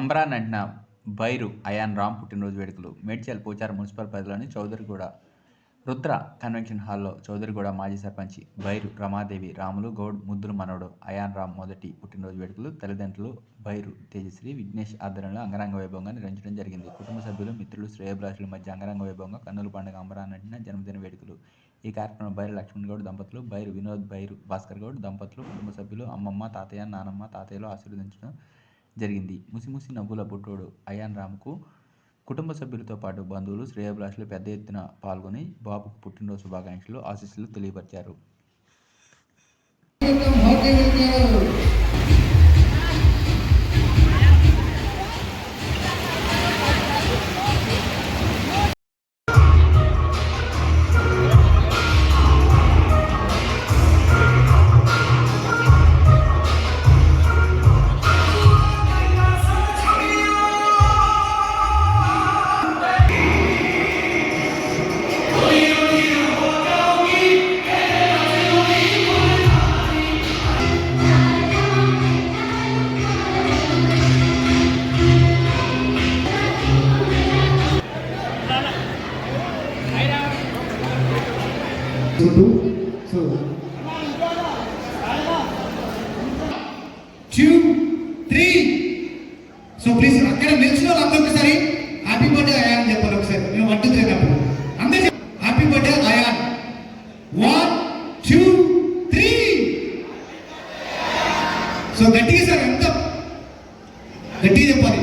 అంబరాన్నంటిన బైరు ion Ram పుట్టినరోజు వేడుకలు Medchal పూచారం municipal పరిధిలోని చౌదరిగూడ రుద్ర కన్వెన్షన్ హాల్లో చౌదరిగూడ మాజీ సర్పంచి బైరు రమాదేవి రాములు గౌడ్ ముద్దుల మనవడు అయాన్ రామ్ మొదటి పుట్టినరోజు వేడుకలు తల్లిదండ్రులు బైరు తేజశ్రీ విఘ్నేష్ ఆధ్వర్యంలో అంగరంగ వైభవంగా నిర్వహించడం జరిగింది. కుటుంబ సభ్యులు మిత్రులు శ్రేయోభిలాషుల మధ్య అంగరంగ వైభవంగా కన్నుల పండుగ అంబరాన్నంటిన జన్మదిన వేడుకలు. ఈ కార్యక్రమంలో బైరు లక్ష్మణ్ గౌడ్ దంపతులు, బైరు వినోద్, బైరు భాస్కర్ గౌడ్ దంపతులు, కుటుంబ సభ్యులు, అమ్మమ్మ, తాతయ్య, నానమ్మ, తాతయ్యలు ఆశీర్వదించడం జరిగింది. ముసిముసి నవ్వుల బుట్టోడు అయాన్ రామ్కు కుటుంబ సభ్యులతో పాటు బంధువులు, శ్రేయోభిలాషులు పెద్ద ఎత్తున పాల్గొని బాబుకు పుట్టినరోజు శుభాకాంక్షలు, ఆశీస్సులు తెలియపరిచారు. So, 2, 3. So please, అక్కడ నిలిచిన వాళ్ళందరూ ఒకసారి హ్యాపీ బర్త్డే అయాన్ చెప్పాలి. ఒకసారి మేము 1, 2, 3 అన్నప్పుడు అందరూ హ్యాపీ బర్త్డే అయాన్. 1, 2, 3. సో గట్టిగా సార్ ఎంత గట్టిగా చెప్పాలి.